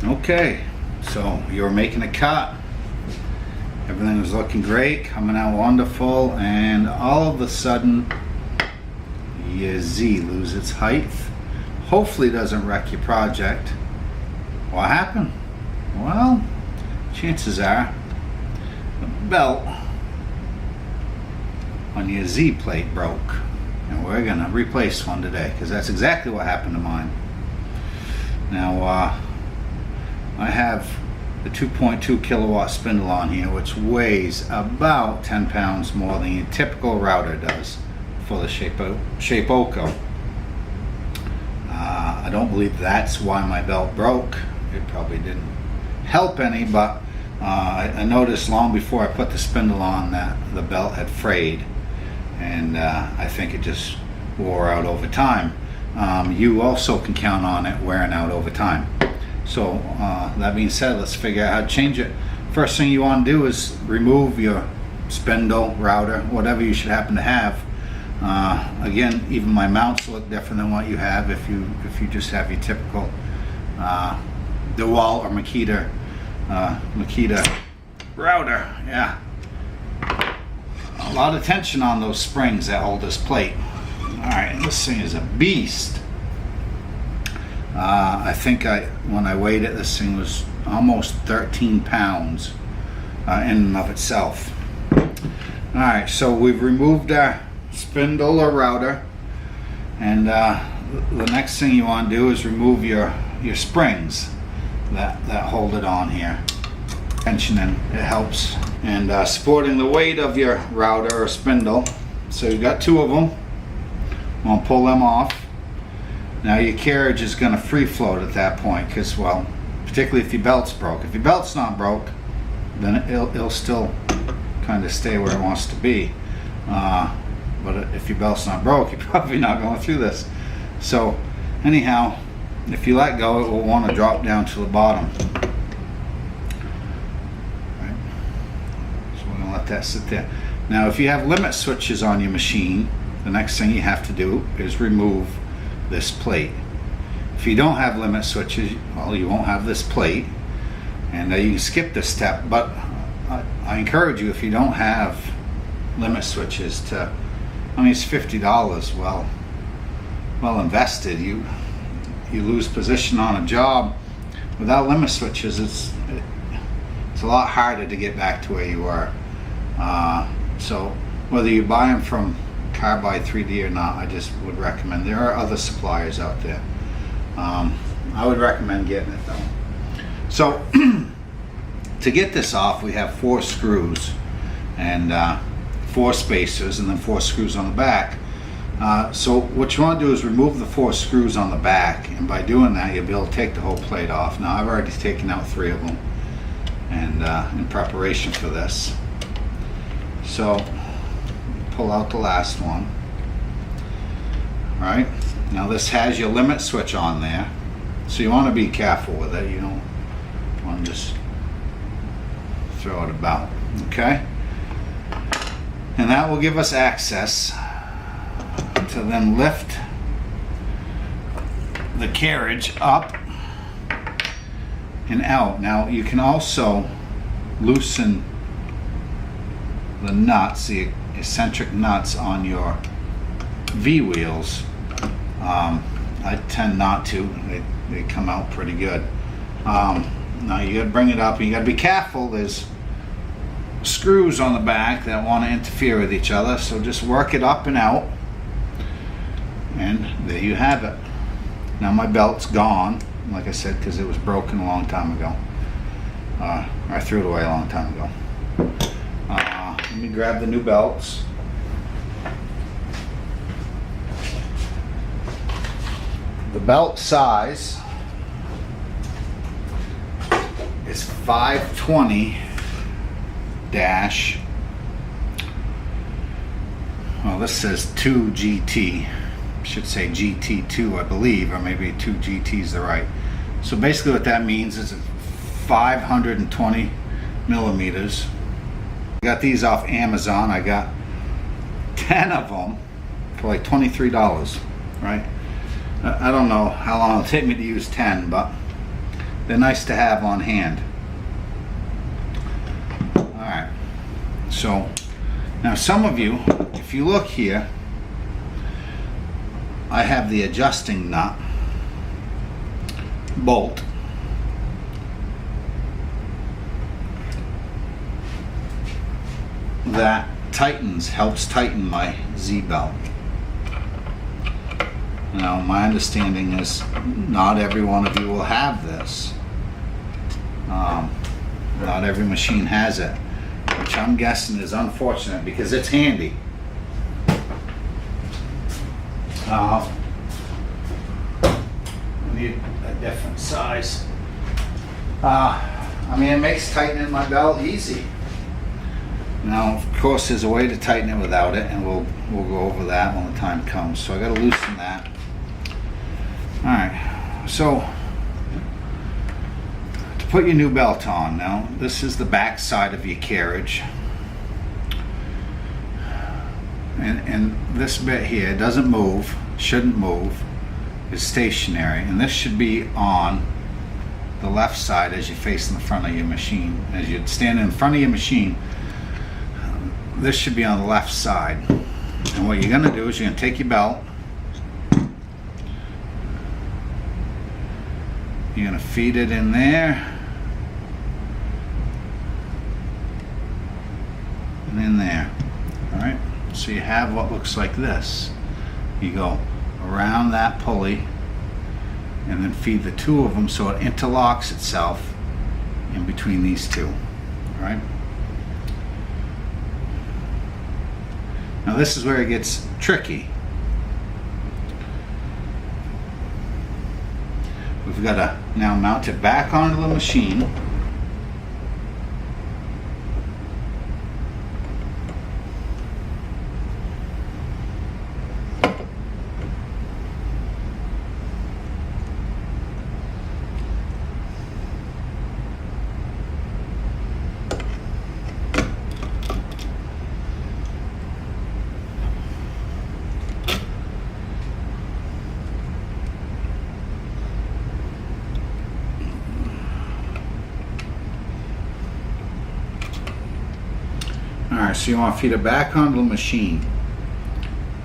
Okay, so you were making a cut. Everything was looking great, coming out wonderful, and all of a sudden your Z loses its height. Hopefully doesn't wreck your project. What happened? Well, chances are the belt on your Z plate broke, and we're gonna replace one today because that's exactly what happened to mine. Now I have the 2.2 kilowatt spindle on here, which weighs about 10 pounds more than your typical router does for the Shapeoko. I don't believe that's why my belt broke. It probably didn't help any, but I noticed long before I put the spindle on that the belt had frayed, and I think it just wore out over time. You also can count on it wearing out over time. So that being said, let's figure out how to change it. First thing you want to do is remove your spindle, router, whatever you should happen to have. Again, even my mounts look different than what you have if you just have your typical DeWalt or Makita router. Yeah, a lot of tension on those springs that hold this plate. All right, this thing is a beast. I think when I weighed it, this thing was almost 13 pounds in and of itself. All right, so we've removed our spindle or router, and the next thing you want to do is remove your springs that hold it on here. Tensioning, it helps, and supporting the weight of your router or spindle. So you've got two of them. I'm going to pull them off. Now your carriage is going to free float at that point, because, well, particularly if your belt's broke. If your belt's not broke, then it'll still kind of stay where it wants to be. But if your belt's not broke, you're probably not going through this. So anyhow, if you let go, it will want to drop down to the bottom. Right. So we're going to let that sit there. Now if you have limit switches on your machine, the next thing you have to do is remove this plate. If you don't have limit switches, well, you won't have this plate, and you can skip this step, but I encourage you, if you don't have limit switches, to, I mean, it's $50 well invested. You lose position on a job. Without limit switches, it's a lot harder to get back to where you were. So whether you buy them from Carbide 3D or not, I just would recommend. There are other suppliers out there. I would recommend getting it though. So to get this off, we have 4 screws and 4 spacers, and then 4 screws on the back. So what you want to do is remove the 4 screws on the back, and by doing that you'll be able to take the whole plate off. Now I've already taken out 3 of them, and in preparation for this. So pull out the last one. All right, now this has your limit switch on there, so you want to be careful with it. You don't want to just throw it about. Okay, and that will give us access to then lift the carriage up and out. Now you can also loosen the nuts, the eccentric nuts on your V wheels. I tend not to. They come out pretty good. Now you got to bring it up, and you got to be careful. There's screws on the back that want to interfere with each other, so just work it up and out, and there you have it. Now my belt's gone, like I said, because it was broken a long time ago. I threw it away a long time ago. Let me grab the new belts. The belt size is 520 dash, well, this says 2 GT. Should say GT2, I believe, or maybe 2 GT is the right. So basically what that means is 520 millimeters. I got these off Amazon. I got 10 of them for like $23, right? I don't know how long it'll take me to use 10, but they're nice to have on hand. Alright, so now some of you, if you look here, I have the adjusting nut bolt that helps tighten my Z-belt. Now my understanding is not every one of you will have this. Not every machine has it, which I'm guessing is unfortunate because it's handy. I need a different size. I mean, it makes tightening my belt easy. Now, of course, there's a way to tighten it without it, and we'll go over that when the time comes. So I got to loosen that. All right. So to put your new belt on, now this is the back side of your carriage, and this bit here doesn't move, shouldn't move, is stationary, and this should be on the left side as you face in the front of your machine. As you stand in front of your machine, this should be on the left side. And what you're going to do is you're going to take your belt, you're going to feed it in there and in there. Alright, so you have what looks like this. You go around that pulley and then feed the two of them so it interlocks itself in between these two. Alright. Now this is where it gets tricky. We've got to now mount it back onto the machine. Alright, so you want to feed it back onto the machine.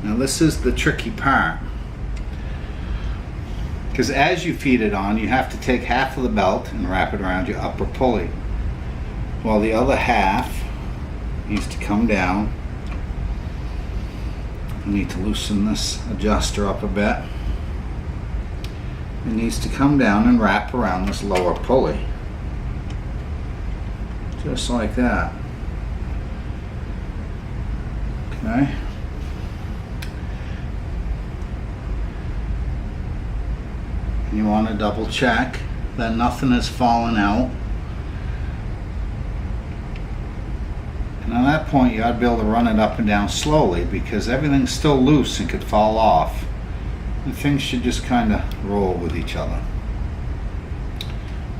Now this is the tricky part, because as you feed it on, you have to take half of the belt and wrap it around your upper pulley, while the other half needs to come down. I need to loosen this adjuster up a bit. It needs to come down and wrap around this lower pulley, just like that. Okay. You want to double check that nothing has fallen out. And at that point you ought to be able to run it up and down slowly, because everything's still loose and could fall off. And things should just kind of roll with each other.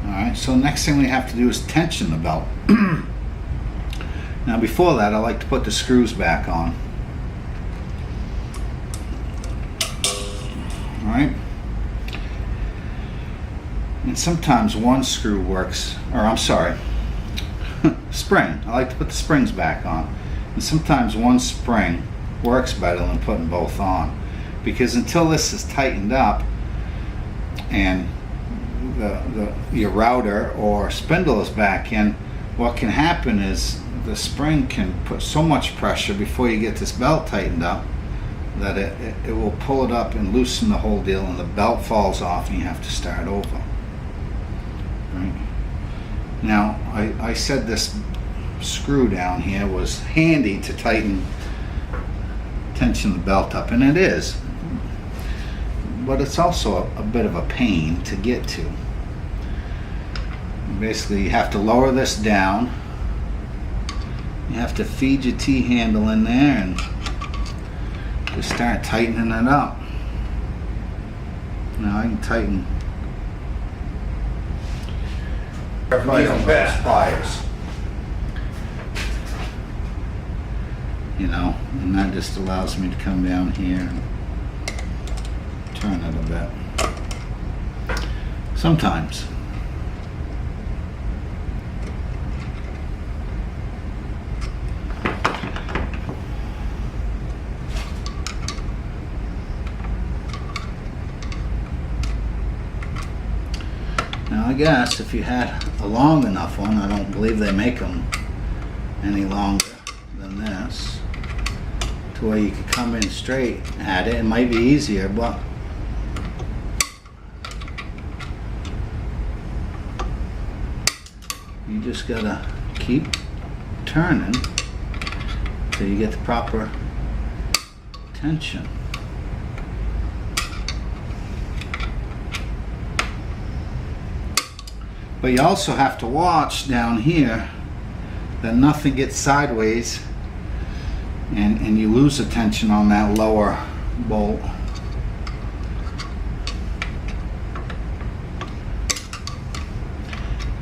Alright, so next thing we have to do is tension the belt. Now before that, I like to put the screws back on. Alright. And sometimes one screw works, or I'm sorry, spring. I like to put the springs back on. And sometimes one spring works better than putting both on. Because until this is tightened up and your router or spindle is back in, what can happen is the spring can put so much pressure before you get this belt tightened up that it will pull it up and loosen the whole deal, and the belt falls off and you have to start over. Right. Now I said this screw down here was handy to tension the belt up, and it is, but it's also a bit of a pain to get to. Basically you have to lower this down. You have to feed your T-handle in there and just start tightening it up. Now I can tighten right on those pliers. You know, and that just allows me to come down here and turn it a bit. Sometimes. guess if you had a long enough one, I don't believe they make them any longer than this, to where you could come in straight at it. It might be easier, but you just gotta keep turning till you get the proper tension. But you also have to watch down here that nothing gets sideways and you lose the tension on that lower bolt.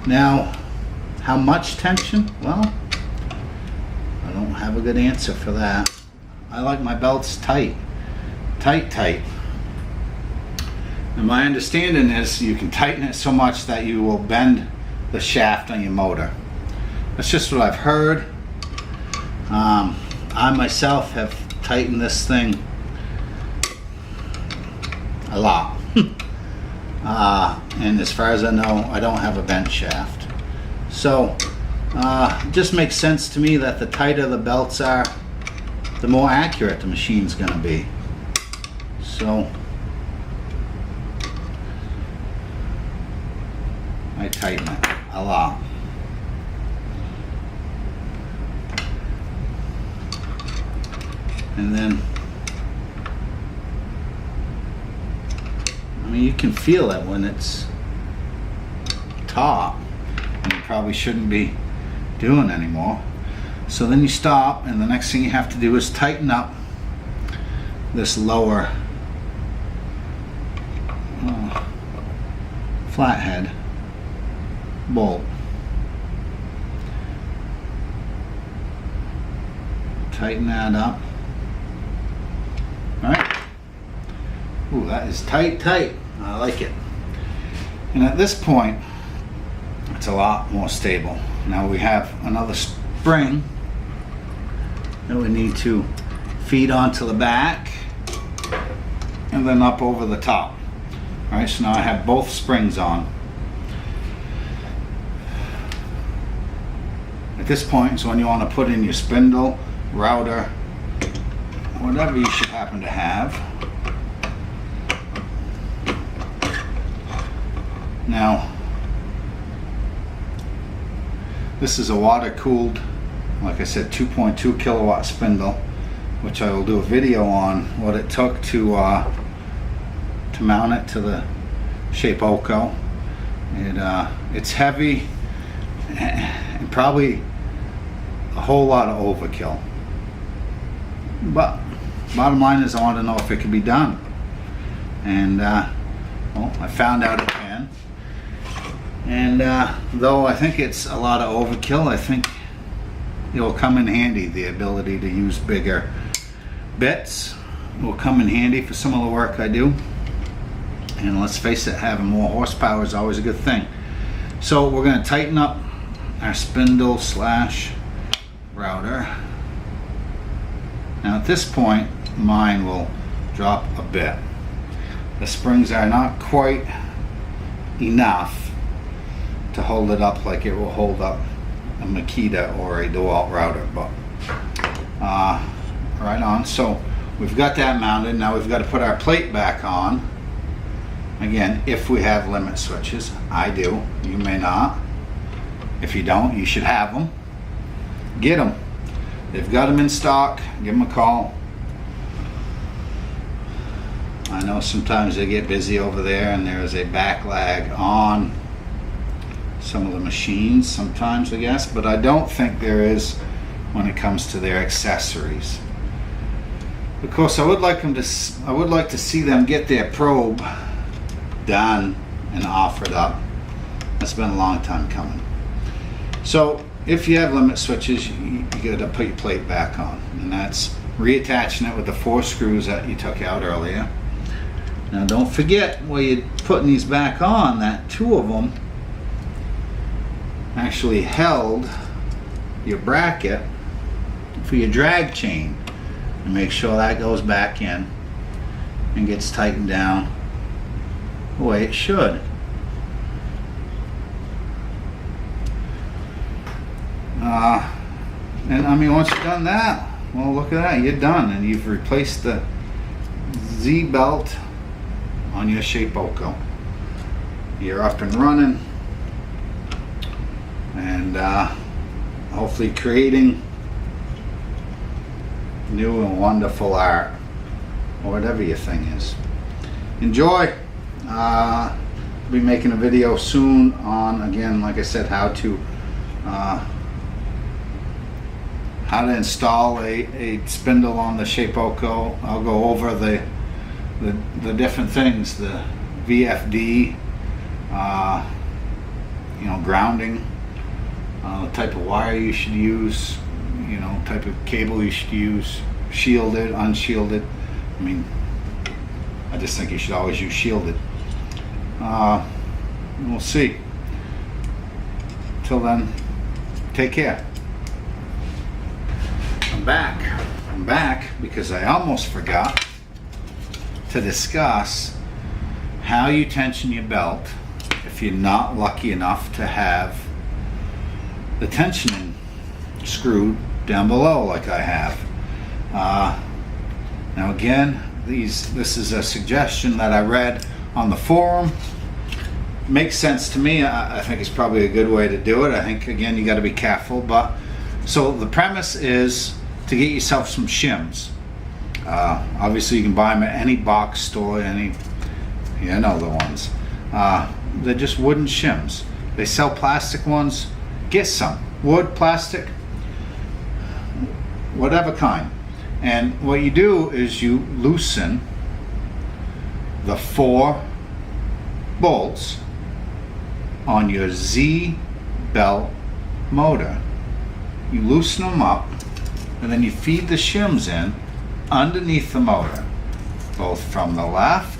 Now, how much tension? Well, I don't have a good answer for that. I like my belts tight. Tight. And my understanding is you can tighten it so much that you will bend the shaft on your motor. That's just what I've heard. I myself have tightened this thing a lot. And as far as I know, I don't have a bent shaft. So it just makes sense to me that the tighter the belts are, the more accurate the machine's gonna be. So I tighten it a lot. And then, I mean, you can feel it when it's taut, and you probably shouldn't be doing anymore. So then you stop, and the next thing you have to do is tighten up this lower flathead bolt. Tighten that up. All right. Ooh, that is tight. I like it. And at this point, it's a lot more stable. Now we have another spring that we need to feed onto the back and then up over the top. All right, so now I have both springs on. At this point is when you want to put in your spindle, router, whatever you should happen to have. Now, this is a water-cooled, like I said, 2.2 kilowatt spindle, which I will do a video on what it took to mount it to the Shapeoko. It's heavy and probably a whole lot of overkill. But bottom line is I want to know if it can be done. And well, I found out it can. And though I think it's a lot of overkill, I think it will come in handy. The ability to use bigger bits will come in handy for some of the work I do. And let's face it, having more horsepower is always a good thing. So we're going to tighten up our spindle slash router. Now at this point, mine will drop a bit. The springs are not quite enough to hold it up like it will hold up a Makita or a DeWalt router, but right on. So we've got that mounted. Now we've got to put our plate back on. Again, if we have limit switches. I do. You may not. If you don't, you should have them. Get them. They've got them in stock. Give them a call. I know sometimes they get busy over there and there is a back lag on some of the machines sometimes, I guess, but I don't think there is when it comes to their accessories. Of course, I would like to see them get their probe done and offered up. That's been a long time coming. So if you have limit switches, you got to put your plate back on, and that's reattaching it with the 4 screws that you took out earlier. Now don't forget, while you're putting these back on, that 2 of them actually held your bracket for your drag chain, and make sure that goes back in and gets tightened down the way it should. And I mean, once you've done that, well, look at that, you're done, and you've replaced the Zbelt on your Shapeoko. You're up and running, and hopefully creating new and wonderful art, or whatever your thing is. Enjoy. Be making a video soon on, again, like I said, how to install a spindle on the Shapeoko. I'll go over the different things, the VFD, you know, grounding, the type of wire you should use, you know, type of cable you should use, shielded, unshielded. I mean, I just think you should always use shielded. We'll see. Till then, take care. I'm back because I almost forgot to discuss how you tension your belt if you're not lucky enough to have the tensioning screw down below like I have. Now again, this is a suggestion that I read on the forum. Makes sense to me. I think it's probably a good way to do it. I think, again, you got to be careful. But so the premise is to get yourself some shims. Obviously you can buy them at any box store, you know the ones. They're just wooden shims. They sell plastic ones. Get some. Wood, plastic, whatever kind. And what you do is you loosen the 4 bolts on your Zbelt motor. You loosen them up, and then you feed the shims in underneath the motor, both from the left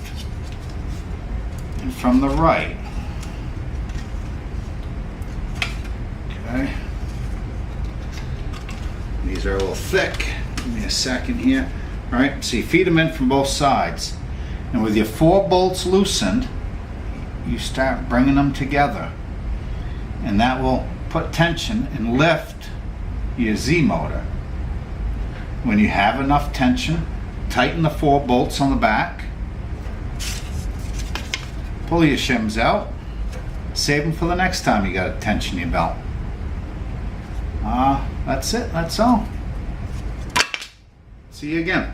and from the right. Okay. These are a little thick. Give me a second here. All right, so you feed them in from both sides. And with your 4 bolts loosened, you start bringing them together. And that will put tension and lift your Z motor. When you have enough tension, tighten the 4 bolts on the back. Pull your shims out. Save them for the next time you got to tension your belt. That's it. That's all. See you again.